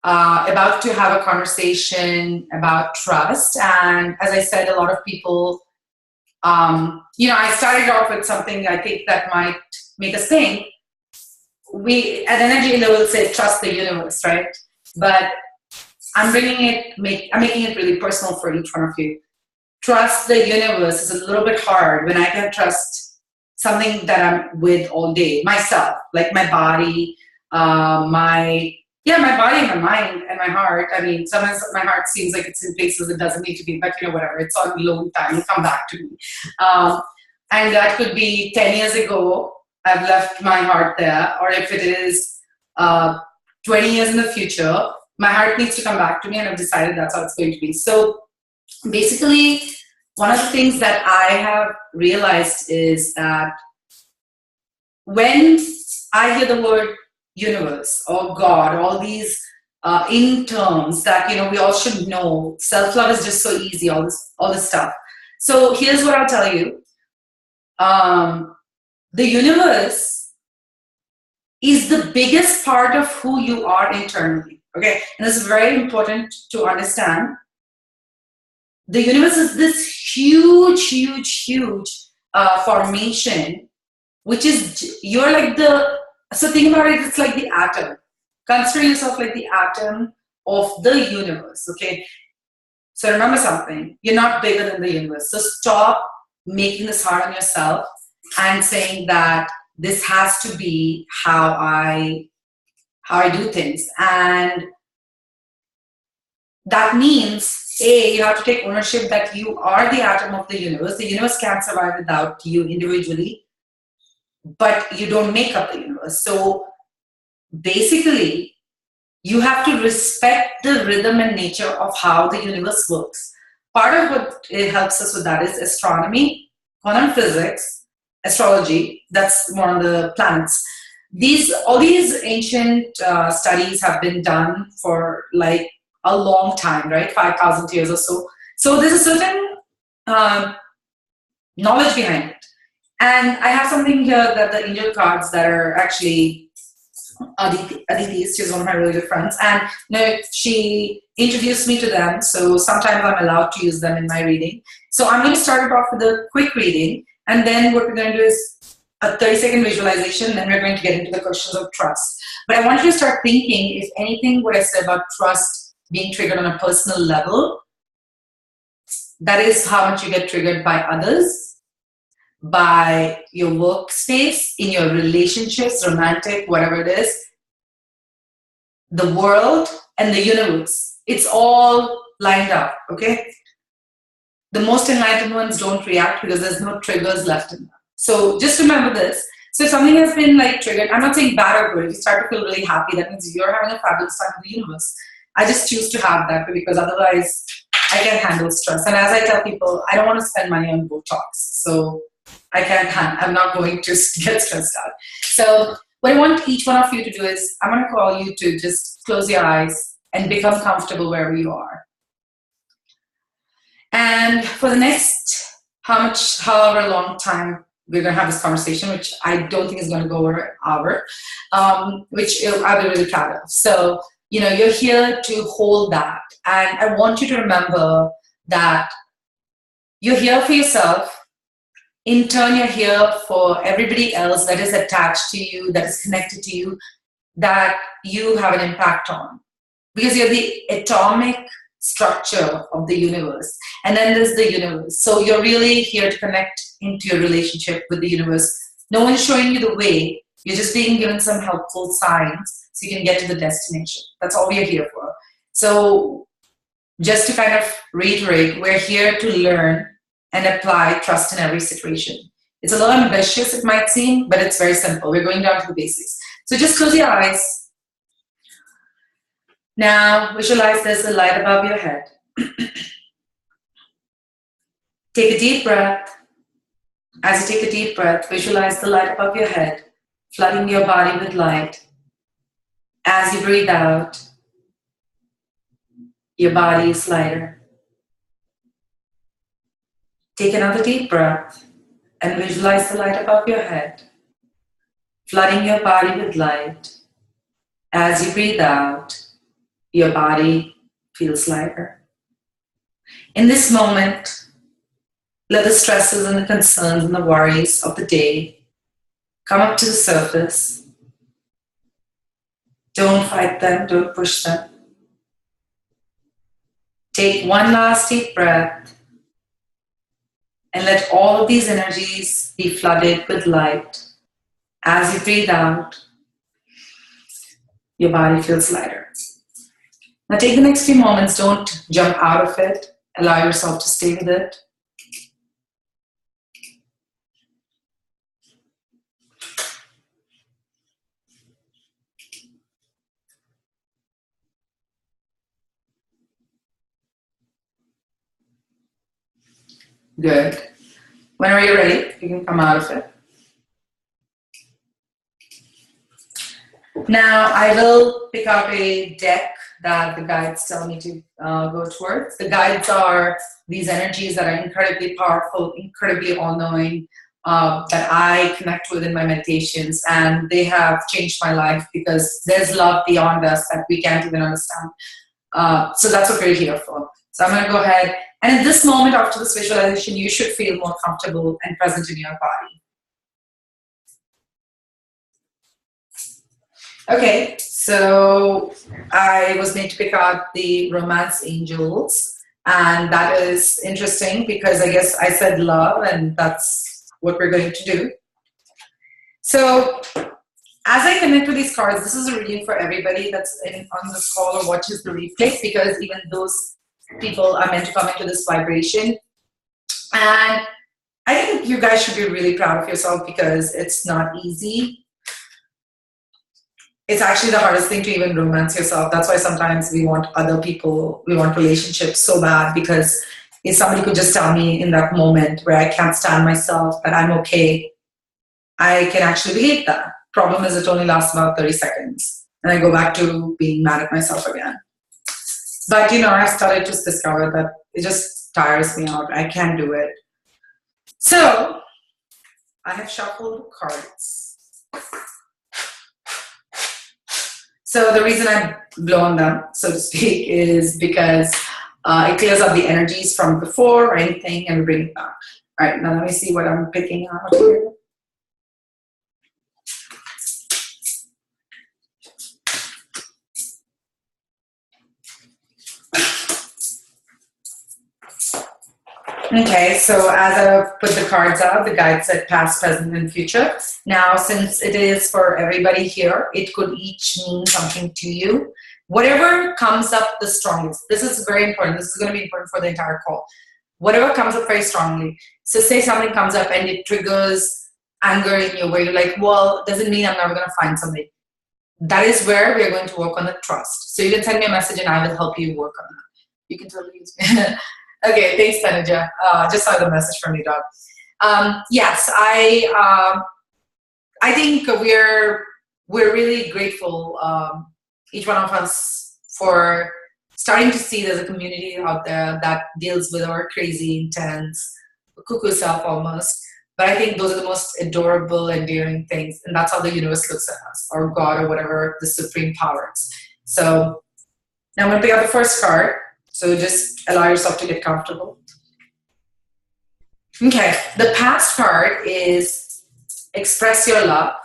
about to have a conversation about trust. And as I said, a lot of people, I started off with something I think that might make us think. We at Energy India will say trust the universe, right? But I'm making it really personal for each one of you. Trust the universe is a little bit hard when I can trust something that I'm with all day, myself, like my body, my body and my mind and my heart. I mean, sometimes my heart seems like it's in places it doesn't need to be, but whatever, it's on loan time, it'll come back to me. And that could be 10 years ago, I've left my heart there, or if it is 20 years in the future, my heart needs to come back to me, and I've decided that's how it's going to be. So basically, one of the things that I have realized is that when I hear the word universe or God, all these in terms that we all should know, self-love is just so easy, all this stuff. So here's what I'll tell you. The universe is the biggest part of who you are internally. Okay, and this is very important to understand. The universe is this huge formation, which is, you're like so think about it, it's like the atom. Consider yourself like the atom of the universe, okay? So remember something, you're not bigger than the universe. So stop making this hard on yourself and saying that this has to be how I do things. And that means, you have to take ownership that you are the atom of the universe. The universe can't survive without you individually, but you don't make up the universe. So basically, you have to respect the rhythm and nature of how the universe works. Part of what it helps us with that is astronomy, quantum physics, astrology. That's more on the planets. All these ancient studies have been done for like a long time, right? 5,000 years or so. So there's a certain knowledge behind it. And I have something here that the angel cards that are actually Aditi, she's one of my really good friends, and she introduced me to them. So sometimes I'm allowed to use them in my reading. So I'm going to start it off with a quick reading, and then what we're going to do is a 30-second visualization, then we're going to get into the questions of trust. But I want you to start thinking, if anything, what I said about trust being triggered on a personal level, that is how much you get triggered by others, by your workspace, in your relationships, romantic, whatever it is, the world and the universe. It's all lined up, okay? The most enlightened ones don't react because there's no triggers left in them. So just remember this. So if something has been like triggered, I'm not saying bad or good, if you start to feel really happy, that means you're having a fabulous time with the universe. I just choose to have that because otherwise I can't handle stress. And as I tell people, I don't want to spend money on Botox. So I'm not going to get stressed out. So what I want each one of you to do is, I'm going to call you to just close your eyes and become comfortable wherever you are. And for the next however long time we're going to have this conversation, which I don't think is going to go over an hour, which I'll be really proud of. So, you're here to hold that. And I want you to remember that you're here for yourself. In turn, you're here for everybody else that is attached to you, that is connected to you, that you have an impact on. Because you're the atomic structure of the universe. And then there's the universe. So you're really here to connect into your relationship with the universe. No one's showing you the way. You're just being given some helpful signs so you can get to the destination. That's all we are here for. So just to kind of reiterate, we're here to learn and apply trust in every situation. It's a little ambitious, it might seem, but it's very simple. We're going down to the basics. So just close your eyes. Now visualize there's a light above your head. Take a deep breath. As you take a deep breath, visualize the light above your head, flooding your body with light. As you breathe out, your body is lighter. Take another deep breath and visualize the light above your head, flooding your body with light. As you breathe out, your body feels lighter. In this moment, let the stresses and the concerns and the worries of the day come up to the surface. Don't fight them, don't push them. Take one last deep breath and let all of these energies be flooded with light. As you breathe out, your body feels lighter. Now take the next few moments, don't jump out of it. Allow yourself to stay with it. Good. Whenever you're ready, you can come out of it. Now I will pick up a deck that the guides tell me to go towards. The guides are these energies that are incredibly powerful, incredibly all-knowing, that I connect with in my meditations, and they have changed my life because there's love beyond us that we can't even understand. So that's what we're here for. So I'm going to go ahead, and at this moment after this visualization, you should feel more comfortable and present in your body. Okay, so I was made to pick out the romance angels, and that is interesting because I guess I said love, and that's what we're going to do. So as I connect with these cards, this is a reading for everybody that's on this call or watches the replay, because even those people are meant to come into this vibration. And I think you guys should be really proud of yourself because it's not easy. It's actually the hardest thing to even romance yourself. That's why sometimes we want other people, we want relationships so bad, because if somebody could just tell me in that moment where I can't stand myself that I'm okay, I can actually behave that. Problem is it only lasts about 30 seconds and I go back to being mad at myself again. But I've started to discover that it just tires me out. I can't do it. So I have shuffled cards. So the reason I've blown them, so to speak, is because it clears up the energies from before or anything and bring it back. All right, now let me see what I'm picking out here. Okay, so as I put the cards out, the guide said past, present, and future. Now, since it is for everybody here, it could each mean something to you. Whatever comes up the strongest, this is very important. This is going to be important for the entire call. Whatever comes up very strongly. So say something comes up and it triggers anger in you, where you're like, well, doesn't mean I'm never going to find somebody. That is where we're going to work on the trust. So you can send me a message and I will help you work on that. You can totally use me. Okay, thanks, Tanuja. Just saw the message from you, dog. Yes, I think we're really grateful, each one of us, for starting to see there's a community out there that deals with our crazy, intense, cuckoo self almost. But I think those are the most adorable, endearing things, and that's how the universe looks at us, or God, or whatever the supreme power is. So now I'm going to pick out the first card. So just allow yourself to get comfortable. Okay, the past card is express your love.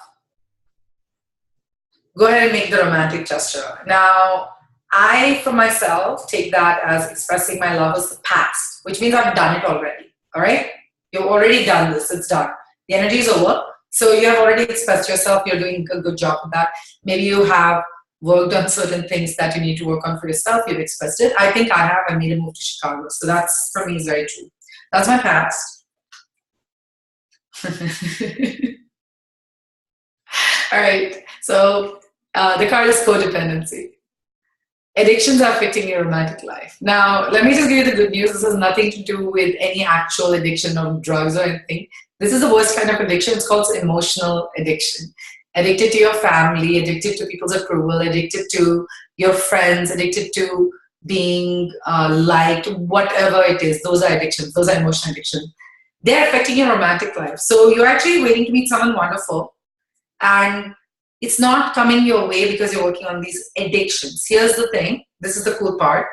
Go ahead and make the romantic gesture. Now, I, for myself, take that as expressing my love as the past, which means I've done it already, all right? You've already done this, it's done. The energy is over, so you have already expressed yourself, you're doing a good job with that. Maybe you have worked on certain things that you need to work on for yourself, you've expressed it. I think I have. I made a move to Chicago. So that's, for me, is very true. That's my past. All right. So the card is codependency. Addictions are affecting your romantic life. Now, let me just give you the good news. This has nothing to do with any actual addiction of drugs or anything. This is the worst kind of addiction. It's called emotional addiction. Addicted to your family, addicted to people's approval, addicted to your friends, addicted to being liked, whatever it is. Those are addictions. Those are emotional addictions. They're affecting your romantic life. So you're actually waiting to meet someone wonderful, and it's not coming your way because you're working on these addictions. Here's the thing. this is the cool part,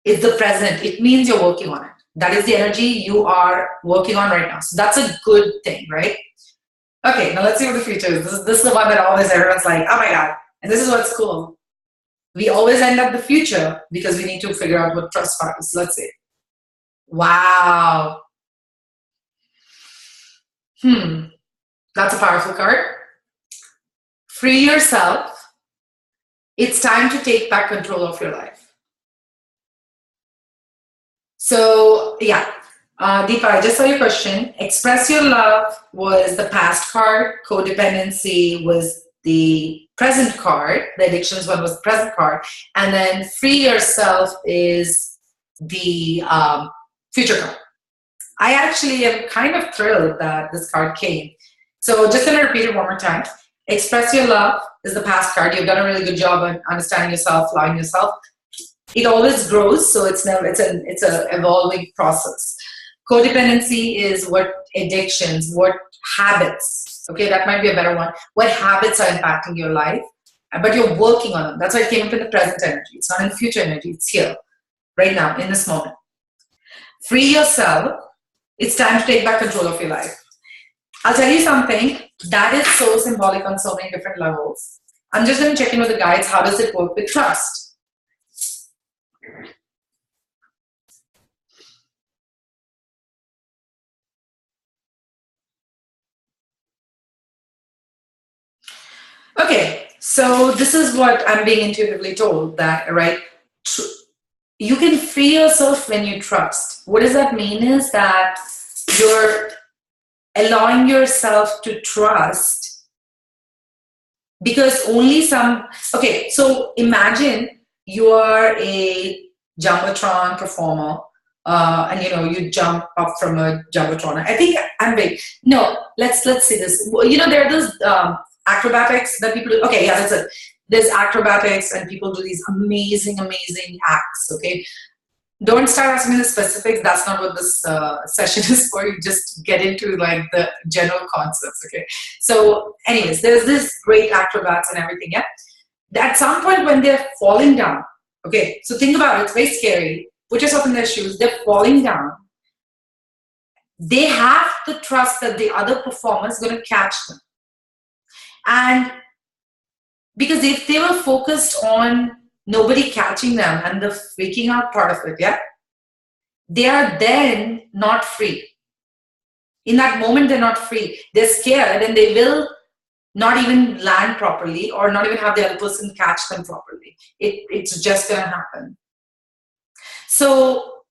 it's the present. It means you're working on it. That is the energy you are working on right now. So that's a good thing, right? Okay, now let's see what the future is. This is the one that always everyone's like, oh my God. And this is what's cool. We always end up the future because we need to figure out what trust part is. Let's see. Wow. That's a powerful card. Free yourself. It's time to take back control of your life. So, yeah. Deepa, I just saw your question. Express your love was the past card. Codependency was the present card. The addictions one was the present card. And then free yourself is the future card. I actually am kind of thrilled that this card came. So just going to repeat it one more time. Express your love is the past card. You've done a really good job on understanding yourself, loving yourself. It always grows, so it's an evolving process. Codependency is what addictions, what habits. Okay, that might be a better one. What habits are impacting your life, but you're working on them. That's why it came up in the present energy. It's not in the future energy. It's here, right now, in this moment. Free yourself. It's time to take back control of your life. I'll tell you something that is so symbolic on so many different levels. I'm just going to check in with the guides. How does it work with trust? Okay, so this is what I'm being intuitively told, that, right, you can free yourself when you trust. What does that mean is that you're allowing yourself to trust because only okay, so imagine you are a Jumbotron performer and you jump up from a Jumbotron. I think I'm big. No, let's see this. There are those acrobatics that people do. Okay, yeah, that's it. There's acrobatics and people do these amazing acts. Okay, don't start asking me the specifics. That's not what this session is for. You just get into like the general concepts. Okay, so anyways, there's this great acrobats and everything. Yeah, at some point when they're falling down, okay, so think about it. It's very scary. Put yourself in their shoes. They're falling down. They have to trust that the other performer is going to catch them. And because if they were focused on nobody catching them and the freaking out part of it, yeah, they are then not free. In that moment, they're not free. They're scared and they will not even land properly or not even have the other person catch them properly. It's just going to happen. So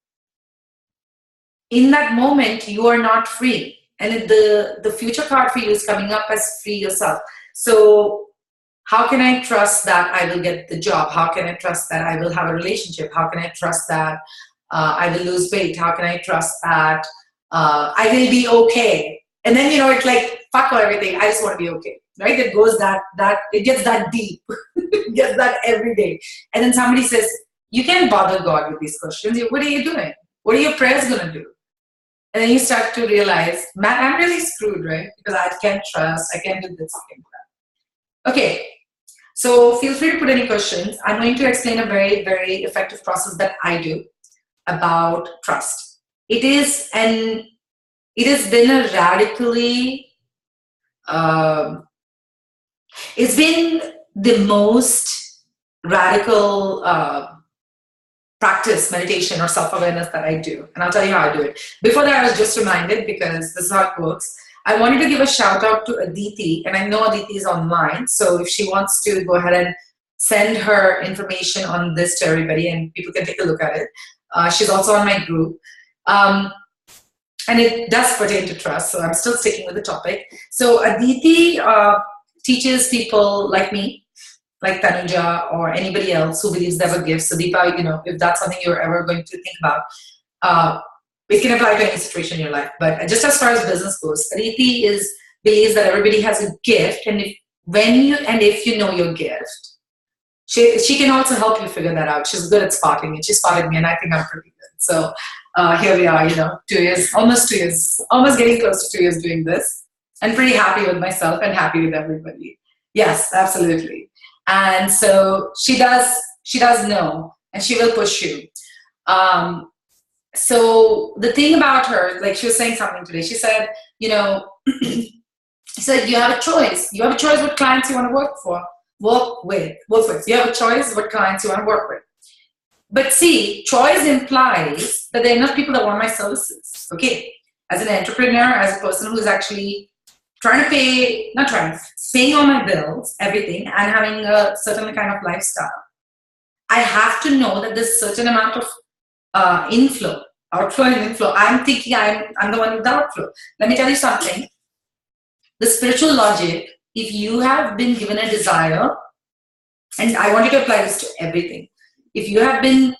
in that moment, you are not free. And the future card for you is coming up as free yourself. So how can I trust that I will get the job? How can I trust that I will have a relationship? How can I trust that I will lose weight? How can I trust that I will be okay? And then, it's like, fuck everything. I just want to be okay, right? It goes it gets that deep. It gets that every day. And then somebody says, you can't bother God with these questions. What are you doing? What are your prayers going to do? And then you start to realize, man, I'm really screwed, right? Because I can't trust. I can't do this. I can't do that. Okay. So feel free to put any questions. I'm going to explain a very, very effective process that I do about trust. It has been a radically, it's been the most radical practice, meditation or self-awareness that I do. And I'll tell you how I do it. Before that, I was just reminded, because this is how it works. I wanted to give a shout out to Aditi, and I know Aditi is online, so if she wants to go ahead and send her information on this to everybody and people can take a look at it. She's also on my group. And it does pertain to trust, so I'm still sticking with the topic. So Aditi teaches people like me, like Tanuja or anybody else who believes they have a gift. So Deepa, if that's something you're ever going to think about, it can apply to any situation in your life. But just as far as business goes, Aditi believes that everybody has a gift, and if you know your gift, she can also help you figure that out. She's good at spotting it. She spotted me, and I think I'm pretty good. So here we are, 2 years, almost getting close to 2 years doing this, and pretty happy with myself and happy with everybody. Yes, absolutely. And so she does She does know, and she will push you. So the thing about her, like she was saying something today, she said, you know, she said, you have a choice. You have a choice what clients you want to work with. You have a choice what clients you want to work with. But see, choice implies that there are enough people that want my services. Okay. As an entrepreneur, as a person who's actually trying to pay, not trying, paying all my bills, everything, and having a certain kind of lifestyle, I have to know that there's a certain amount of inflow, outflow and inflow. I'm thinking I'm the one with the outflow. Let me tell you something. The spiritual logic, if you have been given a desire, and I want you to apply this to everything. If you have been,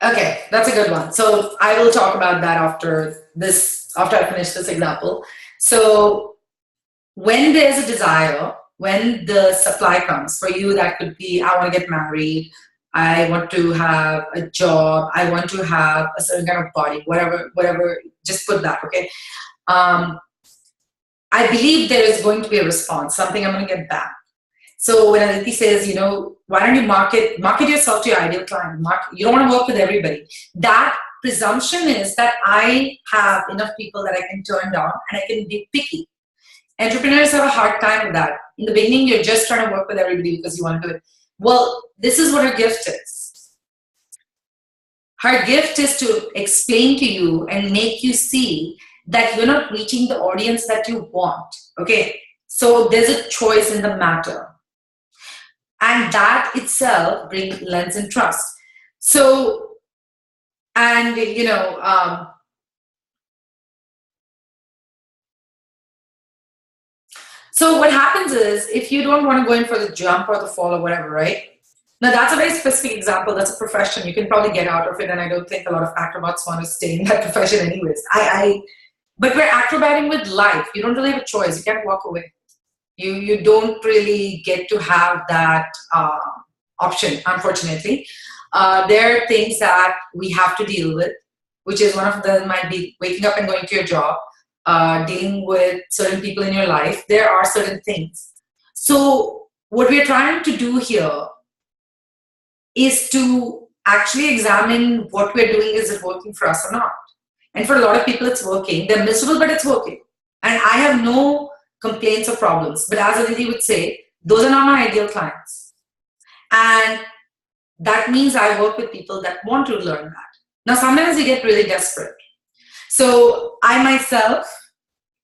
okay, that's a good one. So I will talk about that after I finish this example. So when there's a desire, when the supply comes for you, that could be, I want to get married, I want to have a job, I want to have a certain kind of body, whatever, just put that, okay? I believe there is going to be a response, something I'm going to get back. So when Aditi says, you know, why don't you market yourself to your ideal client? You don't want to work with everybody. That presumption is that I have enough people that I can turn down and I can be picky. Entrepreneurs have a hard time with that. In the beginning, you're just trying to work with everybody because you want to do it. Well, this is what her gift is. Her gift is to explain to you and make you see that you're not reaching the audience that you want. Okay, so there's a choice in the matter. And that itself lends in trust. So, and you know, so what happens is, if you don't want to go in for the jump or the fall or whatever, right? Now that's a very specific example. That's a profession. You can probably get out of it, and I don't think a lot of acrobats want to stay in that profession anyways. But we're acrobating with life. You don't really have a choice. You can't walk away. You don't really get to have that option, unfortunately. There are things that we have to deal with, which is one of them might be waking up and going to your job, dealing with certain people in your life. There are certain things. So what we're trying to do here is to actually examine what we're doing. Is it working for us or not? And for a lot of people, it's working. They're miserable, but it's working. And I have no complaints or problems. But as Aditi would say, those are not my ideal clients. And that means I work with people that want to learn that. Now, sometimes we get really desperate. So I myself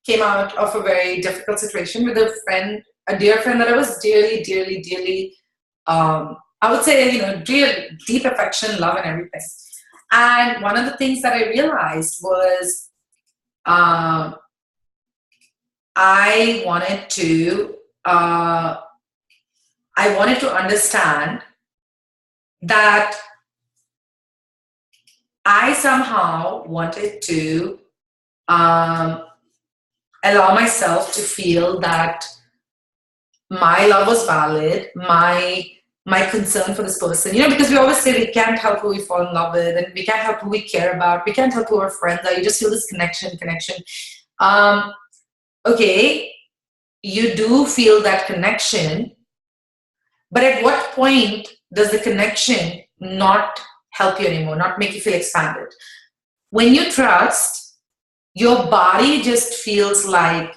came out of a very difficult situation with a friend, a dear friend that I was dearly, I would say, you know, deep affection, love, and everything. And one of the things that I realized was I wanted to understand that I somehow wanted to allow myself to feel that my love was valid, my concern for this person, you know, because we always say we can't help who we fall in love with, and we can't help who we care about, we can't help who our friends are. You just feel this connection. Okay, you do feel that connection, but at what point does the connection not help you anymore, not make you feel expanded? When you trust, your body just feels like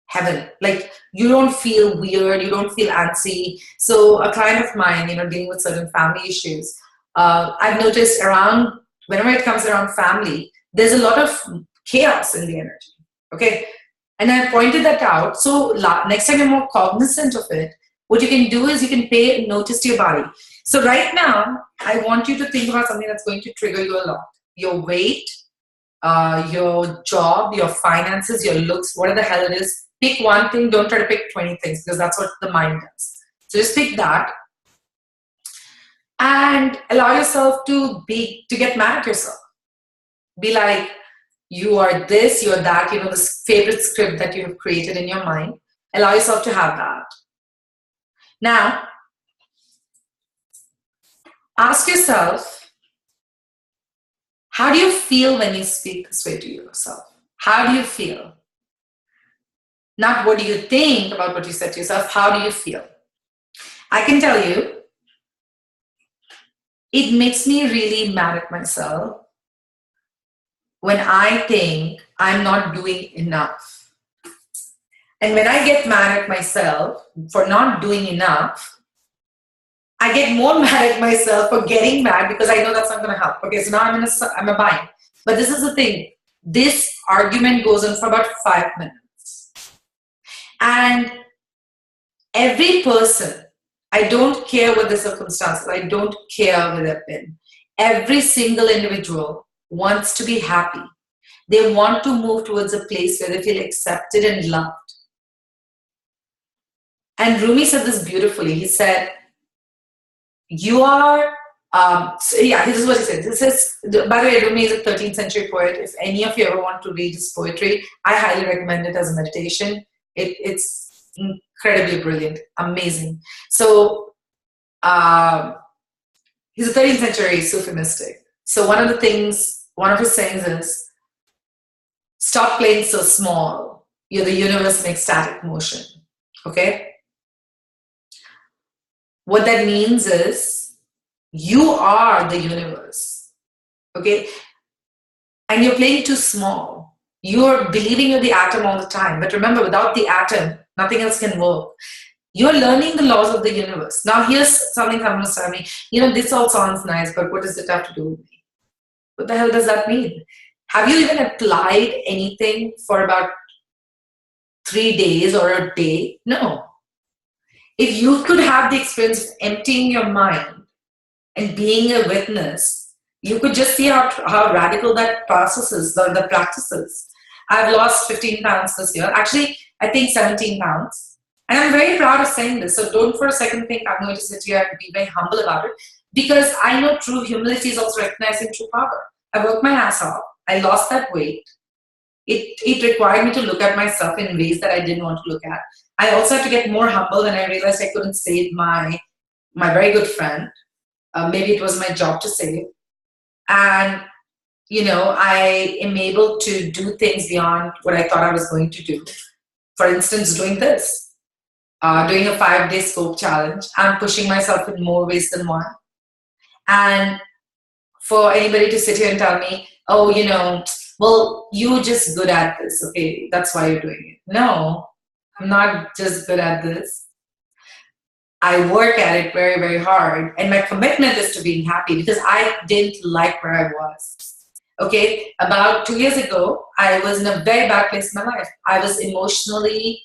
heaven. Like, you don't feel weird, you don't feel antsy. So a client of mine, you know, dealing with certain family issues, I've noticed whenever it comes around family, there's a lot of chaos in the energy. Okay, and I pointed that out. So next time you're more cognizant of it, what you can do is you can pay notice to your body. So right now, I want you to think about something that's going to trigger you a lot. Your weight, your job, your finances, your looks, whatever the hell it is. Pick one thing. Don't try to pick 20 things, because that's what the mind does. So just pick that and allow yourself to get mad at yourself. Be like, you are this, you're that, you know, this favorite script that you've created in your mind. Allow yourself to have that. Now, ask yourself, how do you feel when you speak this way to yourself? How do you feel? Not what do you think about what you said to yourself, how do you feel? I can tell you, it makes me really mad at myself when I think I'm not doing enough. And when I get mad at myself for not doing enough, I get more mad at myself for getting mad because I know that's not going to help. Okay, so now I'm a bind. But this is the thing. This argument goes on for about 5 minutes. And every person, I don't care what the circumstances, I don't care where they've been. Every single individual wants to be happy. They want to move towards a place where they feel accepted and loved. And Rumi said this beautifully. He said, you are, this is what he said. This is, by the way, Rumi is a 13th century poet. If any of you ever want to read his poetry, I highly recommend it as a meditation. It's incredibly brilliant, amazing. So he's a 13th century Sufi mystic. So one of his sayings is, stop playing so small. You're the universe in ecstatic motion. Okay? What that means is, you are the universe. Okay? And you're playing too small. You're believing you're the atom all the time. But remember, without the atom, nothing else can work. You're learning the laws of the universe. Now, here's something someone was telling me. This all sounds nice, but what does it have to do with me? What the hell does that mean? Have you even applied anything for about 3 days or a day? No. If you could have the experience of emptying your mind and being a witness, you could just see how radical that process is, the practice is. I've lost 15 pounds this year. Actually, I think 17 pounds. And I'm very proud of saying this. So don't for a second think I'm going to sit here and be very humble about it. Because I know true humility is also recognizing true power. I worked my ass off. I lost that weight. It required me to look at myself in ways that I didn't want to look at. I also had to get more humble when I realized I couldn't save my very good friend. Maybe it was my job to save. And, I am able to do things beyond what I thought I was going to do. For instance, doing this, doing a 5-day scope challenge. I'm pushing myself in more ways than one. And for anybody to sit here and tell me, oh, well, you're just good at this. Okay, that's why you're doing it. No, I'm not just good at this. I work at it very, very hard. And my commitment is to being happy because I didn't like where I was. Okay, about 2 years ago, I was in a very bad place in my life. I was emotionally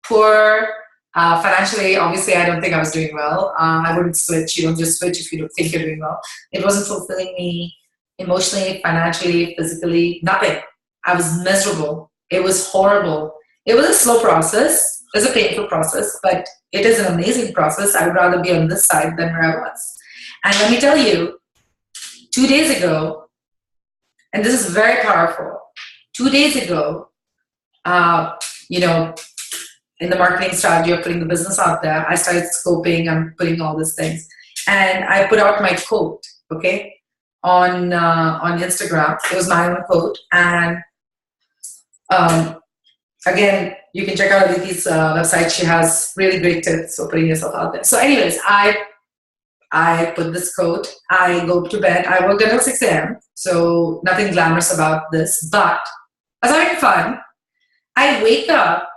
poor, financially, obviously, I don't think I was doing well. I wouldn't switch. You don't just switch if you don't think you're doing well. It wasn't fulfilling me emotionally, financially, physically, nothing. I was miserable. It was horrible. It was a slow process. It was a painful process, but it is an amazing process. I would rather be on this side than where I was. And let me tell you, 2 days ago, and this is very powerful, 2 days ago, in the marketing strategy of putting the business out there, I started scoping and putting all these things. And I put out my quote, okay, on Instagram. It was my own quote. And again, you can check out Aditi's website. She has really great tips for putting yourself out there. So anyways, I put this quote. I go to bed. I worked until 6 a.m. So nothing glamorous about this. But as I'm having fun, I wake up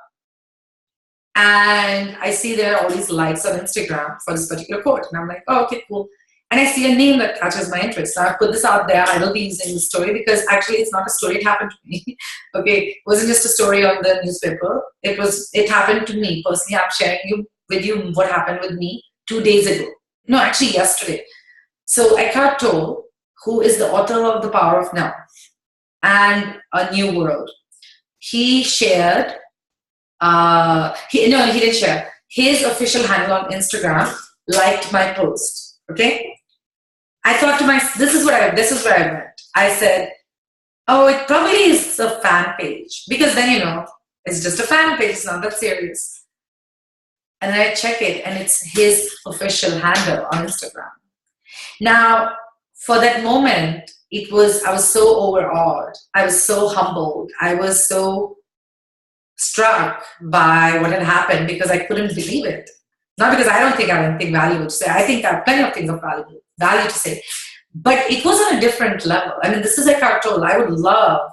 and I see there are all these likes on Instagram for this particular quote. And I'm like, oh, okay, cool. And I see a name that catches my interest. So I put this out there. I will be using the story because actually it's not a story. It happened to me. Okay. It wasn't just a story on the newspaper. It happened to me personally. I'm sharing with you what happened with me 2 days ago. No, actually yesterday. So Eckhart Tolle, who is the author of The Power of Now and A New World, he shared, he didn't share. His official handle on Instagram liked my post. Okay. I thought to myself, this is where I went. I said, oh, it probably is a fan page because then, it's just a fan page. It's not that serious. And then I check it and it's his official handle on Instagram. Now, for that moment, I was so overawed. I was so humbled. I was so struck by what had happened because I couldn't believe it. Not because I don't think I have anything valuable to say. I think I have plenty of things of value to say. But it was on a different level. I mean, this is Eckhart Tolle. I would love,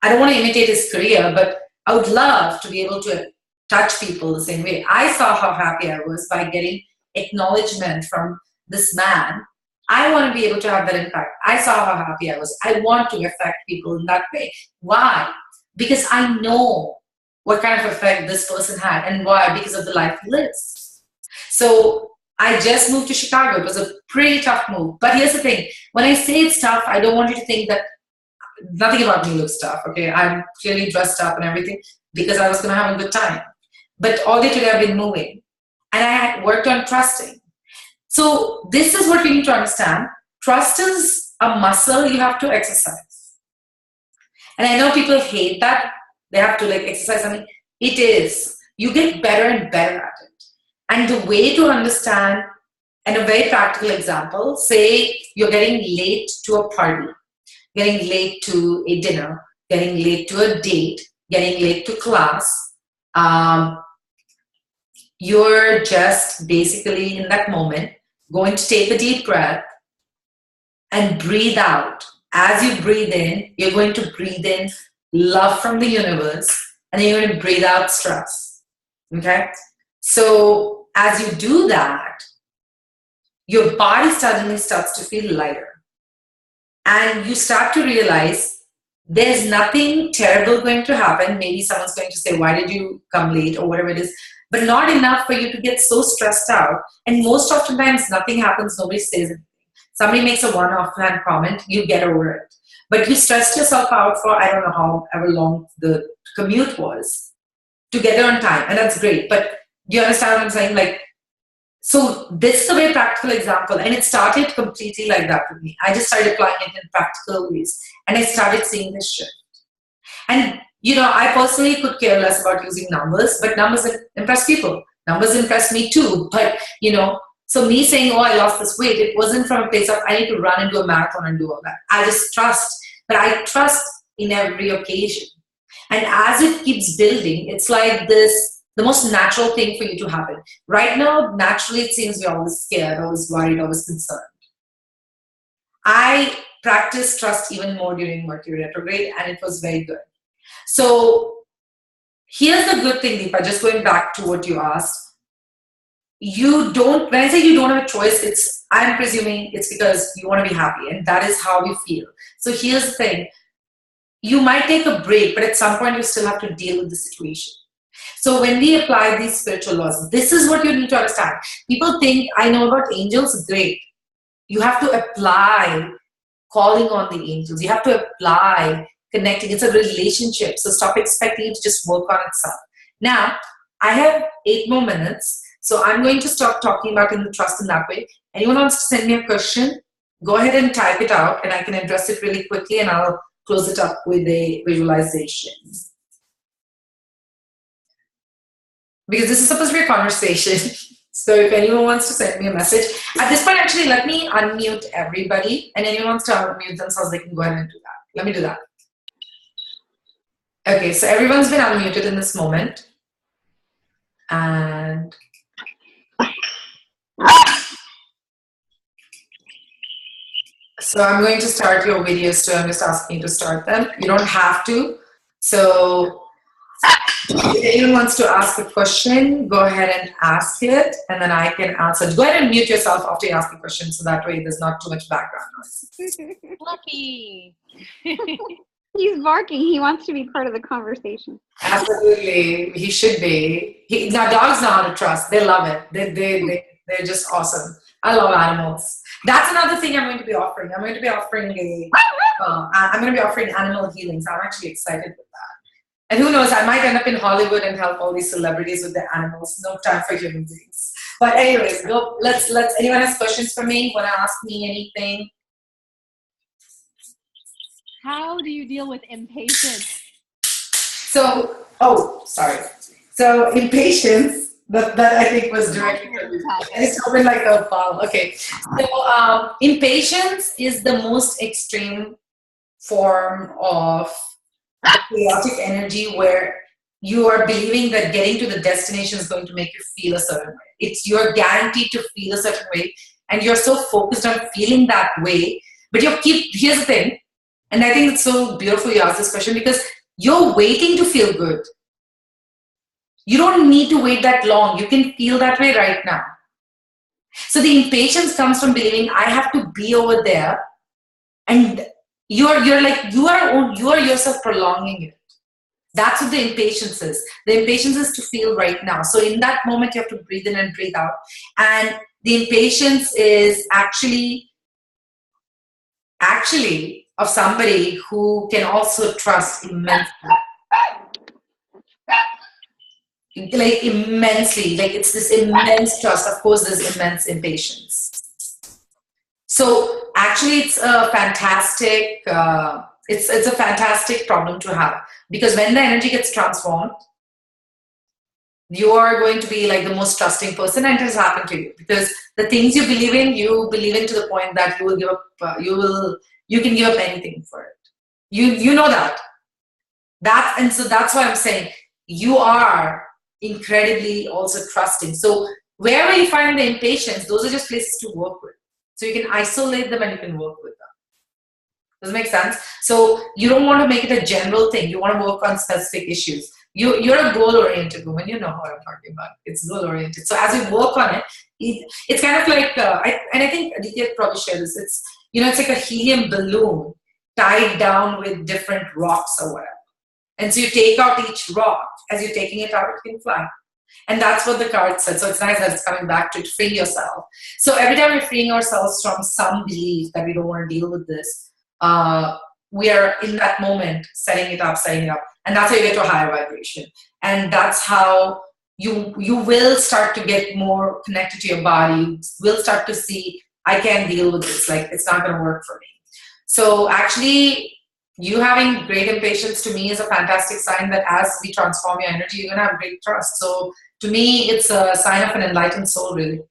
I don't want to imitate his career, but I would love to be able to touch people the same way. I saw how happy I was by getting acknowledgement from this man. I want to be able to have that impact. I saw how happy I was. I want to affect people in that way. Why? Because I know what kind of effect this person had. And why? Because of the life he lives. So I just moved to Chicago. It was a pretty tough move. But here's the thing. When I say it's tough, I don't want you to think that nothing about me looks tough. Okay, I'm clearly dressed up and everything because I was going to have a good time. But all day today I've been moving. And I had worked on trusting. So this is what we need to understand. Trust is a muscle you have to exercise. And I know people hate that. They have to like exercise something. It is. You get better and better at it. And the way to understand, and a very practical example, say you're getting late to a party, getting late to a dinner, getting late to a date, getting late to class. You're just basically in that moment going to take a deep breath and breathe out. As you breathe in, you're going to breathe in love from the universe, and then you're going to breathe out stress. Okay? So as you do that, your body suddenly starts to feel lighter. And you start to realize there's nothing terrible going to happen. Maybe someone's going to say, why did you come late or whatever it is, but not enough for you to get so stressed out. And most oftentimes nothing happens, nobody says anything. Somebody makes a one-offhand comment, you get over it. But you stressed yourself out for, I don't know however long the commute was to get there on time. And that's great. But do you understand what I'm saying? Like, so this is a very practical example. And it started completely like that with me. I just started applying it in practical ways. And I started seeing this shift. And, you know, I personally could care less about using numbers, but numbers impress people. Numbers impress me too. But, you know, so me saying, oh, I lost this weight, it wasn't from a place of, I need to run and do a marathon and do all that. I just trust. But I trust in every occasion. And as it keeps building, it's like this, the most natural thing for you to happen. Right now, naturally, it seems we're always scared, always worried, always concerned. I practiced trust even more during Mercury retrograde, and it was very good. So here's the good thing, Deepa, just going back to what you asked. You don't, when I say you don't have a choice, I'm presuming it's because you want to be happy, and that is how you feel. So here's the thing. You might take a break, but at some point you still have to deal with the situation. So when we apply these spiritual laws, this is what you need to understand. People think, I know about angels, great. You have to apply calling on the angels. You have to apply connecting. It's a relationship. So stop expecting it to just work on itself. Now, I have 8 more minutes. So I'm going to stop talking about in the trust in that way. Anyone wants to send me a question, go ahead and type it out and I can address it really quickly and I'll close it up with a visualization. Because this is supposed to be a conversation. So if anyone wants to send me a message, at this point actually let me unmute everybody and anyone wants to unmute themselves, they can go ahead and do that. Let me do that. Okay, so everyone's been unmuted in this moment. And so I'm going to start your videos too. I'm just asking you to start them. You don't have to. So if anyone wants to ask a question, go ahead and ask it and then I can answer. Go ahead and mute yourself after you ask the question so that way there's not too much background noise. Fluffy. He's barking. He wants to be part of the conversation. Absolutely. He should be. Now dogs know how to trust. They love it. They're just awesome. I love animals. That's another thing I'm going to be offering. I'm going to be offering animal healing. So I'm actually excited with that. And who knows, I might end up in Hollywood and help all these celebrities with their animals. No time for human beings. But anyways, let's anyone has questions for me? Want to ask me anything? How do you deal with impatience? So, sorry. So impatience, that I think was directly, it's open like a ball. Okay. So impatience is the most extreme form of chaotic energy where you are believing that getting to the destination is going to make you feel a certain way. You're guaranteed to feel a certain way, and you're so focused on feeling that way. But here's the thing, and I think it's so beautiful you asked this question, because you're waiting to feel good. You don't need to wait that long. You can feel that way right now. So the impatience comes from believing I have to be over there, and you are yourself prolonging it. That's what the impatience is. The impatience is to feel right now. So in that moment, you have to breathe in and breathe out. And the impatience is actually of somebody who can also trust immensely. Like immensely. Like it's this immense trust. Of course, there's immense impatience. So actually, it's a fantastic. It's a fantastic problem to have, because when the energy gets transformed, you are going to be like the most trusting person, and it has happened to you, because the things you believe in to the point that you will give up. You can give up anything for it. You know that. And so that's why I'm saying you are incredibly also trusting. So wherever you find the impatience, those are just places to work with. So you can isolate them and you can work with them. Does it make sense? So you don't want to make it a general thing. You want to work on specific issues. You're a goal-oriented woman. You know what I'm talking about. It's goal-oriented. So as you work on it, it's kind of like, I think Aditya probably shared this. It's like a helium balloon tied down with different rocks or whatever. And so you take out each rock. As you're taking it out, it can fly. And that's what the card said. So it's nice that it's coming back to free yourself. So every time we're freeing ourselves from some belief that we don't want to deal with this, we are in that moment setting it up. And that's how you get to a higher vibration. And that's how you will start to get more connected to your body. You will start to see, I can't deal with this. Like, it's not going to work for me. So actually, you having great impatience to me is a fantastic sign that as we transform your energy, you're going to have great trust. So to me, it's a sign of an enlightened soul, really.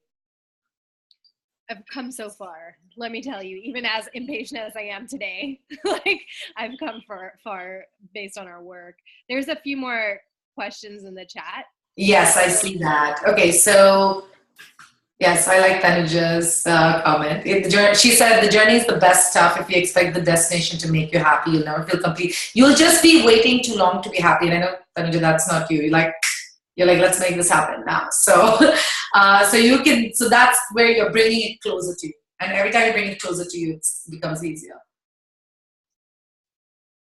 I've come so far. Let me tell you, even as impatient as I am today, like I've come far based on our work. There's a few more questions in the chat. Yes, I see that. Okay, so yes, I like Tanuja's comment. She said the journey is the best stuff. If you expect the destination to make you happy, you'll never feel complete. You'll just be waiting too long to be happy. And I know, Tanuja, that's not you. You're like, let's make this happen now. So, so that's where you're bringing it closer to you. And every time you bring it closer to you, it becomes easier.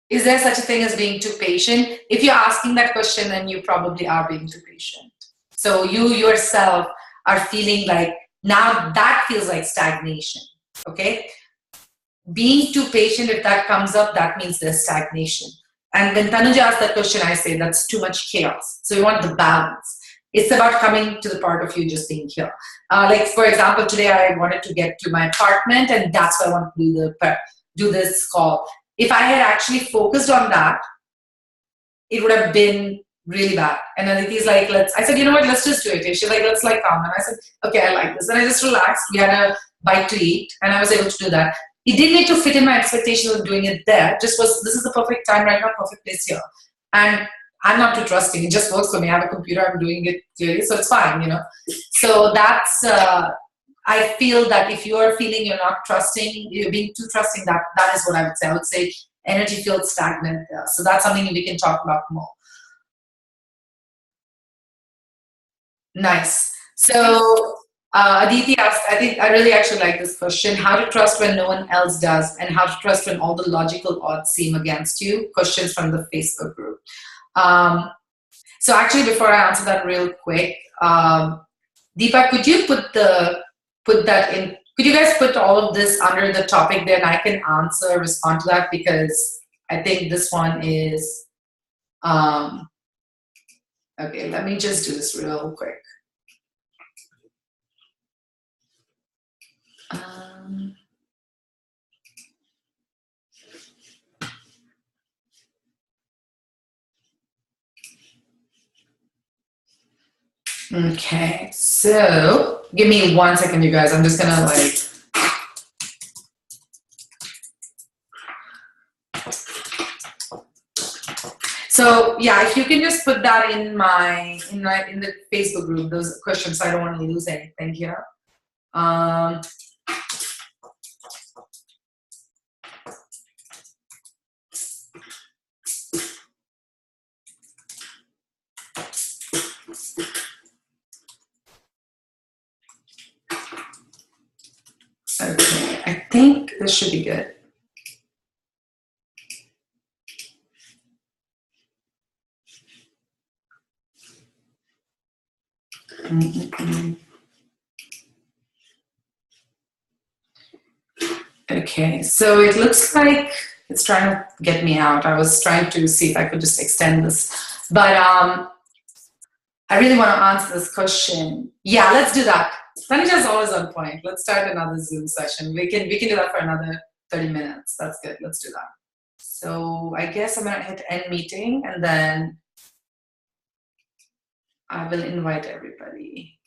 Is there such a thing as being too patient? If you're asking that question, then you probably are being too patient. So you yourself are feeling like, now that feels like stagnation, okay? Being too patient, if that comes up, that means there's stagnation. And when Tanuja asked that question, I say that's too much chaos. So you want the balance. It's about coming to the part of you just being here. Like, for example, today I wanted to get to my apartment, and that's why I want to do this call. If I had actually focused on that, it would have been really bad. And Aditi's like, I said, you know what, let's just do it. She's like, let's calm. And I said, okay, I like this. And I just relaxed. We had a bite to eat, and I was able to do that. It didn't need to fit in my expectations of doing it there. This is the perfect time right now, perfect place here. And I'm not too trusting. It just works for me. I have a computer. I'm doing it clearly, so it's fine, So that's, I feel that if you are feeling you're not trusting, you're being too trusting, that is what I would say. I would say energy feels stagnant there. So that's something we can talk about more. Nice. So Aditi asked, I really actually like this question. How to trust when no one else does, and how to trust when all the logical odds seem against you? Questions from the Facebook group. So actually, before I answer that real quick, Deepa, could you put that in? Could you guys put all of this under the topic there, and I can respond to that, because I think this one is, okay, let me just do this real quick. Okay, so give me 1 second, you guys. I'm just gonna So So yeah, if you can just put that in the Facebook group, those questions, so I don't want to lose anything here. Okay, I think this should be good. Okay, so it looks like it's trying to get me out. I was trying to see if I could just extend this, but I really want to answer this question. Yeah, let's do that. Tanisha is always on point. Let's start another Zoom session. We can do that for another 30 minutes. That's good. Let's do that. So I guess I'm gonna hit end meeting, and then I will invite everybody.